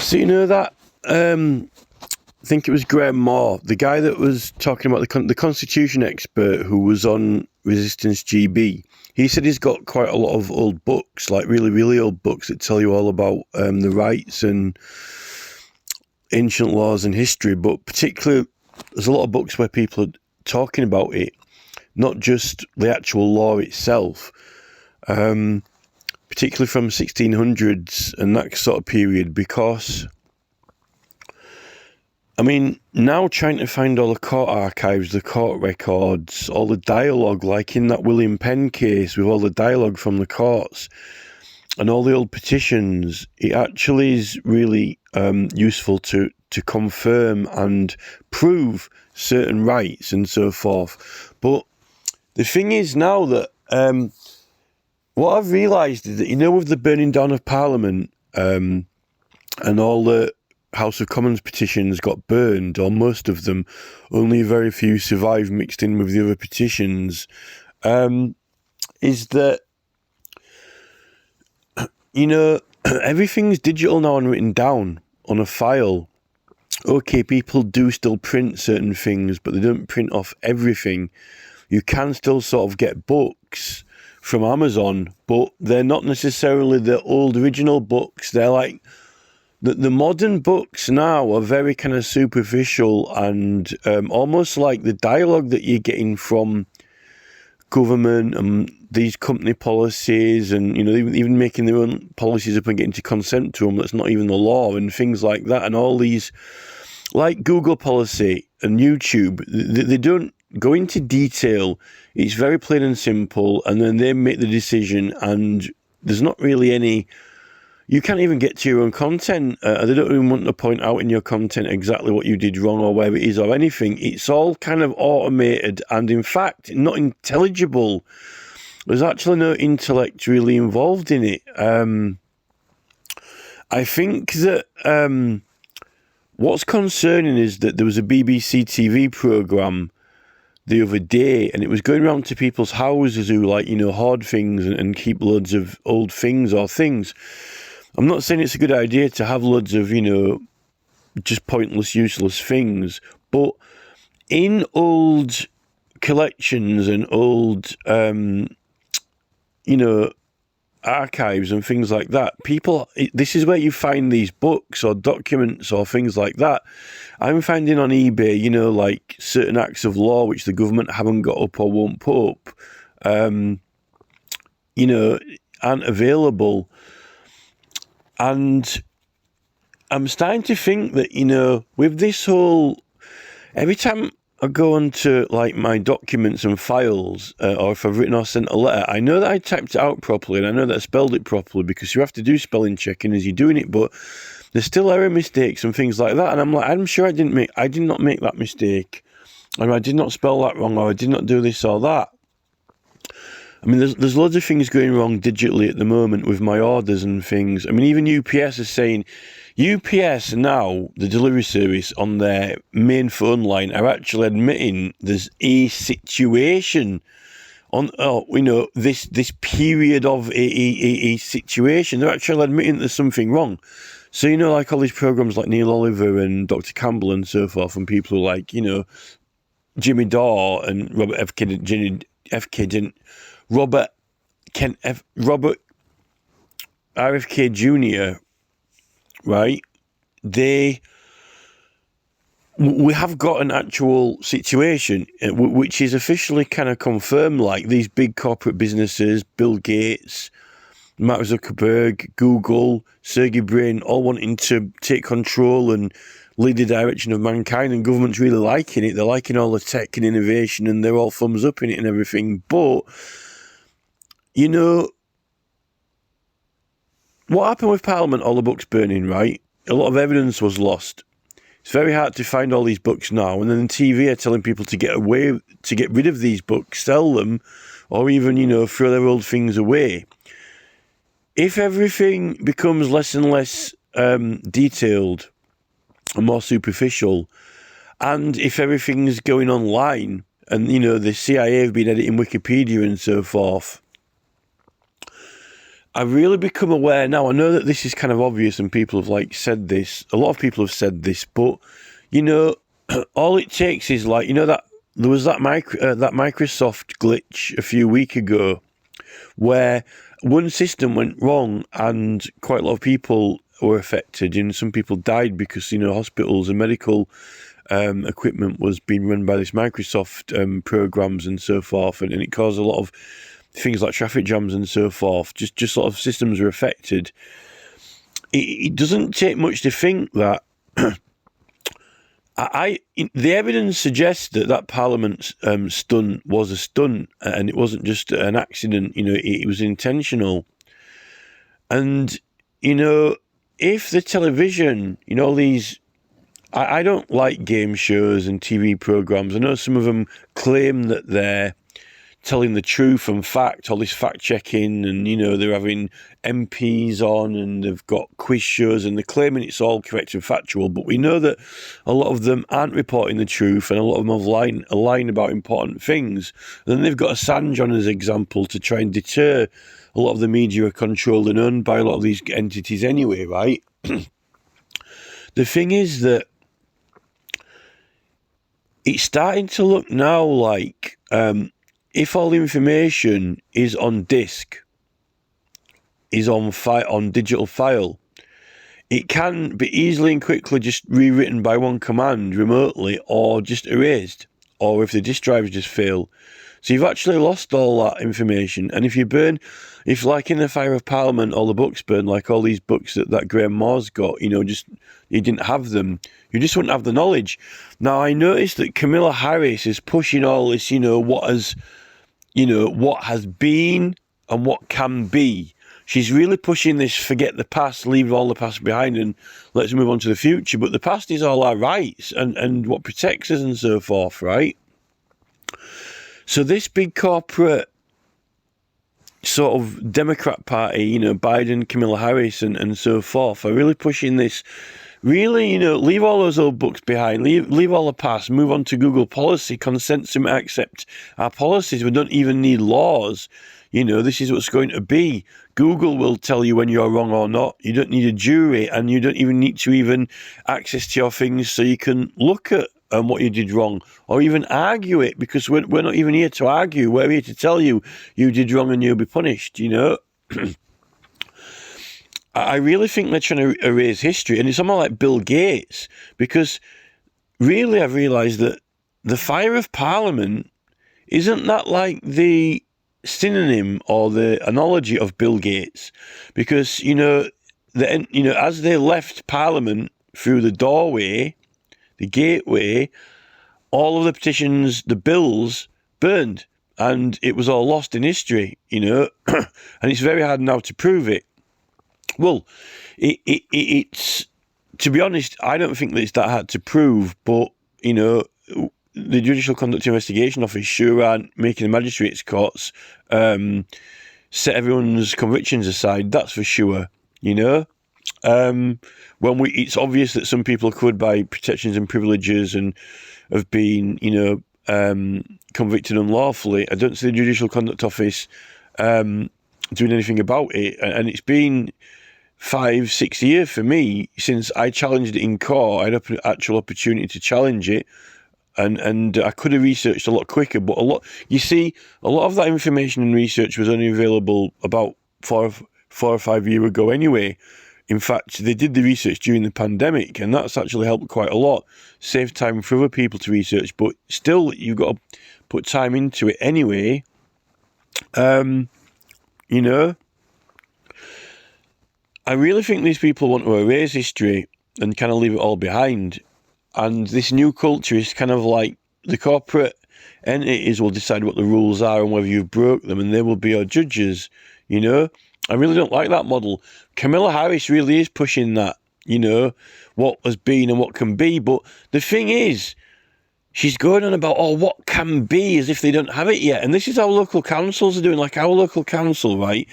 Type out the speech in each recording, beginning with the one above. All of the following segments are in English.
So you know that I think it was Graham Moore, the guy that was talking about the constitution expert who was on Resistance GB. He said he's got quite a lot of old books, like really, really old books that tell you all about the rights and ancient laws and history. But particularly, there's a lot of books where people are talking about it, not just the actual law itself. Particularly from 1600s and that sort of period, because, I mean, now trying to find all the court archives, the court records, all the dialogue, like in that William Penn case with all the dialogue from the courts and all the old petitions, it actually is really useful to confirm and prove certain rights and so forth. But the thing is now that what I've realised is that, you know, with the burning down of Parliament and all the House of Commons petitions got burned, or most of them, only very few survived mixed in with the other petitions, is that, you know, everything's digital now and written down on a file. Okay, people do still print certain things, but they don't print off everything. You can still sort of get books from Amazon, but they're not necessarily the old original books. They're like the modern books now are very kind of superficial and almost like the dialogue that you're getting from government and these company policies, and, you know, even making their own policies up and getting to consent to them that's not even the law and things like that, and all these, like Google policy and YouTube, they don't go into detail. It's very plain and simple, and then they make the decision, and there's not really any, you can't even get to your own content. They don't even want to point out in your content exactly what you did wrong or where it is or anything. It's all kind of automated and, in fact, not intelligible. There's actually no intellect really involved in it. I think that what's concerning is that there was a BBC TV programme the other day, and it was going around to people's houses who, like, you know, hoard things and keep loads of old things or things. I'm not saying it's a good idea to have loads of, you know, just pointless, useless things, but in old collections and old, you know, archives and things like that, this is where you find these books or documents or things like that. I'm finding on eBay, you know, like certain acts of law which the government haven't got up or won't put up, you know, aren't available. And I'm starting to think that, you know, with this whole, every time I go onto, like, my documents and files, or if I've written or sent a letter, I know that I typed it out properly, and I know that I spelled it properly, because you have to do spelling checking as you're doing it, but there's still error mistakes and things like that, and I'm like, I'm sure I did not make that mistake, or I did not spell that wrong, or I did not do this or that. I mean, there's loads of things going wrong digitally at the moment with my orders and things. I mean, even UPS is saying, UPS now, the delivery service on their main phone line, are actually admitting there's a situation on, you know, this period of a situation. They're actually admitting there's something wrong. So, you know, like all these programs like Neil Oliver and Dr. Campbell and so forth, and people like, you know, Jimmy Dore and Robert RFK Jr., right? We have got an actual situation which is officially kind of confirmed, like these big corporate businesses, Bill Gates, Mark Zuckerberg, Google, Sergey Brin, all wanting to take control and lead the direction of mankind, and government's really liking it. They're liking all the tech and innovation, and they're all thumbs up in it and everything. But, you know, what happened with Parliament, all the books burning, right? A lot of evidence was lost. It's very hard to find all these books now, and then the TV are telling people to get rid of these books, sell them, or even, you know, throw their old things away. If everything becomes less and less detailed and more superficial, and if everything's going online, and, you know, the CIA have been editing Wikipedia and so forth, I've really become aware now. I know that this is kind of obvious and people have like said this. A lot of people have said this, but you know, all it takes is like, you know, that there was that that Microsoft glitch a few weeks ago where one system went wrong and quite a lot of people were affected, and some people died because, you know, hospitals and medical equipment was being run by this Microsoft programs and so forth, and it caused a lot of things like traffic jams and so forth. Just sort of systems are affected. It doesn't take much to think that the evidence suggests that Parliament stunt was a stunt, and it wasn't just an accident. You know, it was intentional. And you know, if the television, you know, these, I don't like game shows and TV programs. I know some of them claim that they're telling the truth and fact, all this fact checking, and you know, they're having MPs on and they've got quiz shows and they're claiming it's all correct and factual, but we know that a lot of them aren't reporting the truth and a lot of them are lying about important things. And then they've got Assange on as example to try and deter a lot of the media are controlled and owned by a lot of these entities anyway, right? The thing is that it's starting to look now like if all the information is on disk, is on digital file, it can be easily and quickly just rewritten by one command remotely, or just erased, or if the disk drives just fail. So you've actually lost all that information. And if like in the Fire of Parliament, all the books burn, like all these books that Graham Moore's got, you know, just you didn't have them, you just wouldn't have the knowledge. Now I noticed that Camilla Harris is pushing all this, you know, what has been and what can be. She's really pushing this, forget the past, leave all the past behind and let's move on to the future. But the past is all our rights and what protects us and so forth, right? So this big corporate sort of Democrat Party, you know, Biden, Camilla Harris and so forth, are really pushing this. Really, you know, leave all those old books behind, leave all the past, move on to Google policy, consent to accept our policies. We don't even need laws. You know, this is what's going to be. Google will tell you when you're wrong or not. You don't need a jury, and you don't even need to even access to your things so you can look at what you did wrong or even argue it, because we're not even here to argue. We're here to tell you did wrong and you'll be punished, you know. I really think they're trying to erase history, and it's someone like Bill Gates, because really I've realised that the Fire of Parliament isn't that like the synonym or the analogy of Bill Gates, because you know as they left Parliament through the doorway, the gateway, all of the petitions, the bills burned, and it was all lost in history, you know. And it's very hard now to prove it. Well, it's, to be honest, I don't think that it's that hard to prove, but, you know, the Judicial Conduct Investigation Office sure aren't making the magistrates' courts set everyone's convictions aside, that's for sure, you know. It's obvious that some people are covered by protections and privileges and have been, you know, convicted unlawfully. I don't see the Judicial Conduct Office doing anything about it, and it's been 5-6 years for me since I challenged it in court. I had an actual opportunity to challenge it, and I could have researched a lot quicker, but a lot of that information and research was only available about 4 or 5 years ago anyway. In fact, they did the research during the pandemic, and that's actually helped quite a lot, saved time for other people to research, but still, you've got to put time into it anyway. You know, I really think these people want to erase history and kind of leave it all behind. And this new culture is kind of like the corporate entities will decide what the rules are and whether you've broke them, and they will be your judges, you know. I really don't like that model. Camilla Harris really is pushing that, you know, what has been and what can be. But the thing is, she's going on about, what can be, as if they don't have it yet. And this is how local councils are doing. Like our local council, right?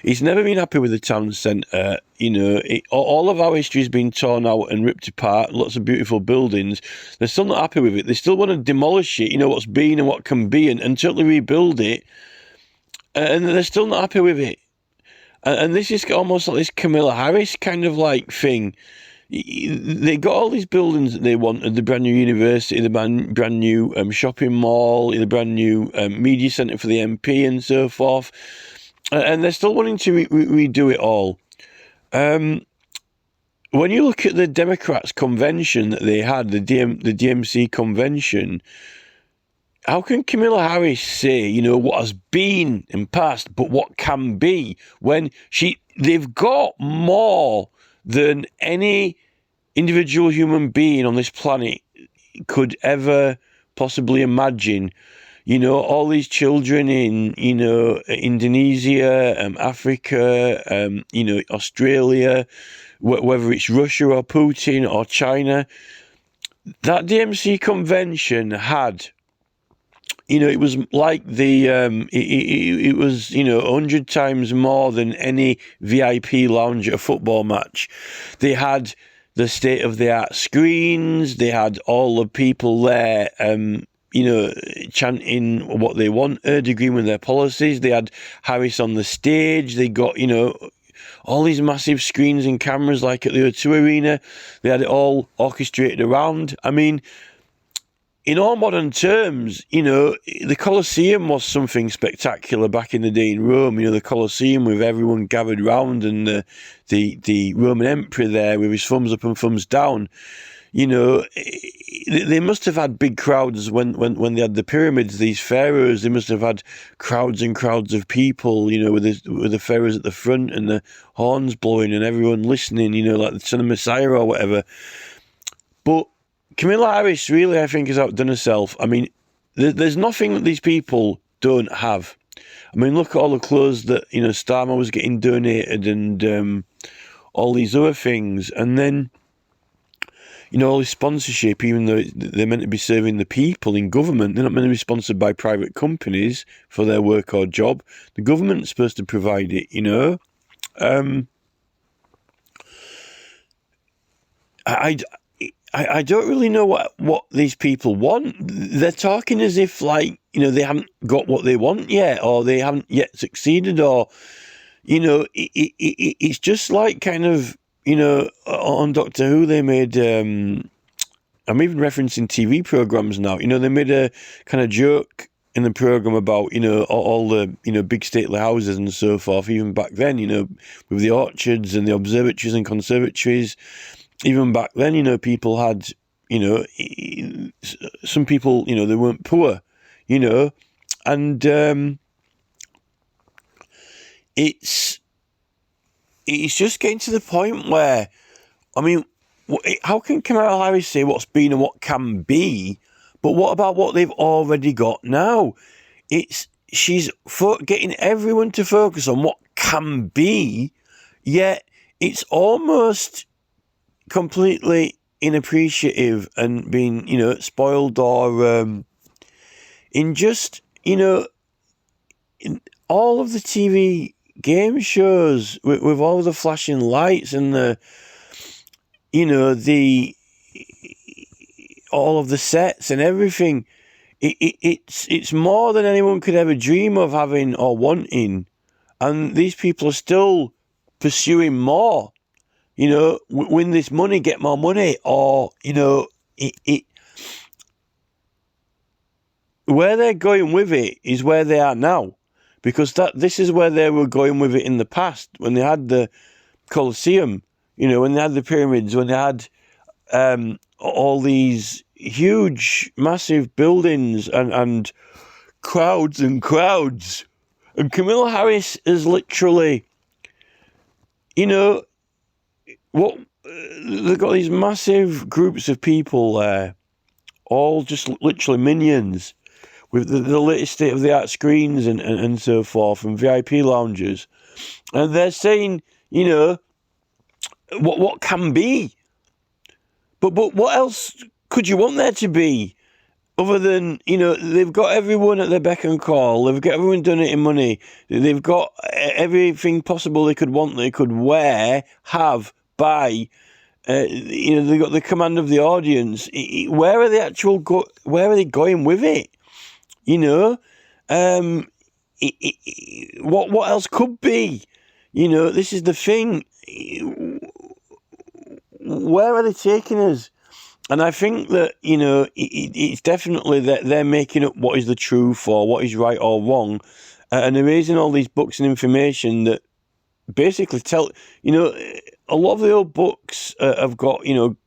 He's never been happy with the town centre. You know, all of our history has been torn out and ripped apart. Lots of beautiful buildings. They're still not happy with it. They still want to demolish it, you know, what's been and what can be, and totally rebuild it. And they're still not happy with it. And this is almost like this Camilla Harris kind of like thing. They got all these buildings that they wanted, the brand new university, the brand new shopping mall, the brand new media centre for the MP and so forth. And they're still wanting to redo it all. When you look at the Democrats' convention that they had, the DMC convention, how can Camilla Harris say, what has been in past, but what can be, when they've got more than any individual human being on this planet could ever possibly imagine. All these children in, Indonesia, Africa, Australia, whether it's Russia or Putin or China, that DMC convention had, it was like it was, 100 times more than any VIP lounge at a football match. They had the state-of-the-art screens. They had all the people there, chanting what they wanted, agreeing with their policies. They had Harris on the stage. They got, all these massive screens and cameras like at the O2 Arena. They had it all orchestrated around. I mean, in all modern terms, the Colosseum was something spectacular back in the day in Rome. The Colosseum with everyone gathered round and the Roman emperor there with his thumbs up and thumbs down. They must have had big crowds when they had the pyramids, these pharaohs. They must have had crowds and crowds of people, with the pharaohs at the front and the horns blowing and everyone listening, like the Son of Messiah or whatever. But Camilla Harris really, I think, has outdone herself. I mean, there's nothing that these people don't have. I mean, look at all the clothes that, Starmer was getting donated and all these other things. And then, all this sponsorship, even though they're meant to be serving the people in government, they're not meant to be sponsored by private companies for their work or job. The government's supposed to provide it, I don't really know what these people want. They're talking as if, like, they haven't got what they want yet, or they haven't yet succeeded, or, it's just like kind of, on Doctor Who, they made, I'm even referencing TV programs now, they made a kind of joke in the program about, all the, big stately houses and so forth, even back then, with the orchards and the observatories and conservatories. Even back then, people had, some people, they weren't poor, and it's just getting to the point where, I mean, how can Kamala Harris say what's been and what can be, but what about what they've already got now? She's getting everyone to focus on what can be, yet it's almost completely inappreciative and being, spoiled or in just, in all of the TV game shows with all the flashing lights and the, all of the sets and everything. It's more than anyone could ever dream of having or wanting, and these people are still pursuing more. Win this money, get more money, or, where they're going with it is where they are now, because this is where they were going with it in the past, when they had the Colosseum, when they had the pyramids, when they had all these huge, massive buildings and crowds and crowds. And Camilla Harris is literally, they've got these massive groups of people there, all just literally minions, with the latest state-of-the-art screens and so forth, and VIP lounges. And they're saying, what can be. But what else could you want there to be? Other than, they've got everyone at their beck and call. They've got everyone donating money. They've got everything possible they could want, they could wear, have, buy. They've got the command of the audience. Where are they where are they going with it? What else could be? You know, this is the thing. Where are they taking us? And I think that, you know, it's definitely that they're making up what is the truth or what is right or wrong. And they're raising all these books and information that basically tell, you know, a lot of the old books have got, you know,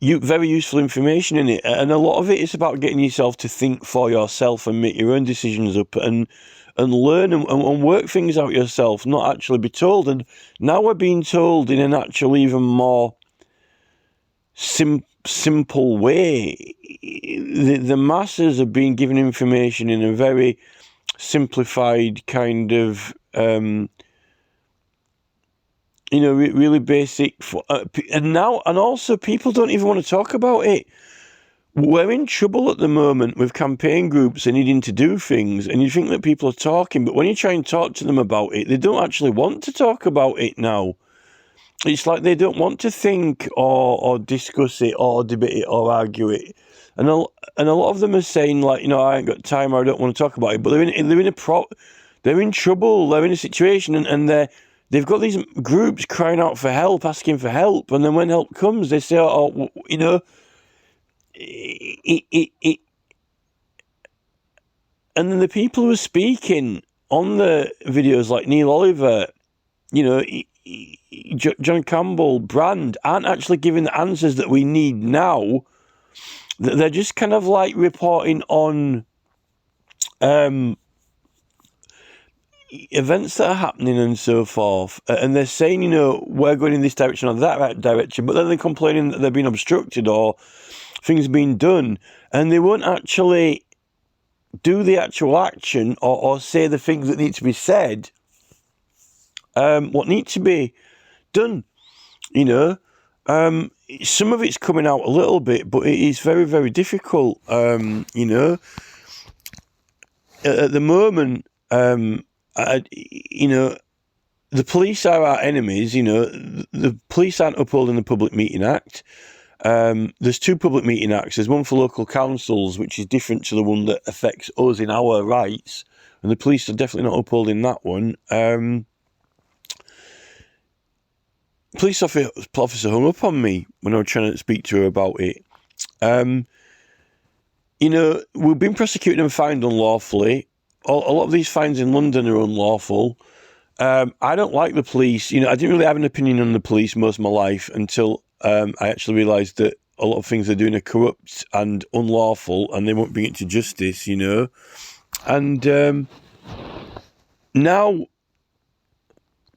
very useful information in it. And a lot of it is about getting yourself to think for yourself and make your own decisions up and learn and work things out yourself, not actually be told. And now we're being told in an actual even more simple way. The masses are being given information in a very simplified kind of, you know, really basic. And also people don't even want to talk about it. We're in trouble at the moment with campaign groups and needing to do things, and you think that people are talking, but when you try and talk to them about it, they don't actually want to talk about it now. It's like they don't want to think or discuss it or debate it or argue it. And a lot of them are saying, like, you know, I ain't got time or I don't want to talk about it, but they're in trouble, they're in a situation, and they've got these groups crying out for help, asking for help, and then when help comes, they say, oh, you know, and then the people who are speaking on the videos, like Neil Oliver, you know, John Campbell, Brand, aren't actually giving the answers that we need now. They're just kind of like reporting on events that are happening and so forth. And they're saying, you know, we're going in this direction or that direction, but then they're complaining that they're being obstructed or things being done. And they won't actually do the actual action or say the things that need to be said, what needs to be done, you know. Some of it's coming out a little bit, but it is very, very difficult, you know. At the moment, you know, the police are our enemies, you know. The police aren't upholding the Public Meeting Act. There's two Public Meeting Acts. There's one for local councils, which is different to the one that affects us in our rights, and the police are definitely not upholding that one. Police officer hung up on me when I was trying to speak to her about it. You know, we've been prosecuted and fined unlawfully. A lot of these fines in London are unlawful. I don't like the police. You know, I didn't really have an opinion on the police most of my life until I actually realised that a lot of things they're doing are corrupt and unlawful, and they won't bring it to justice, you know. And now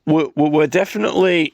we're definitely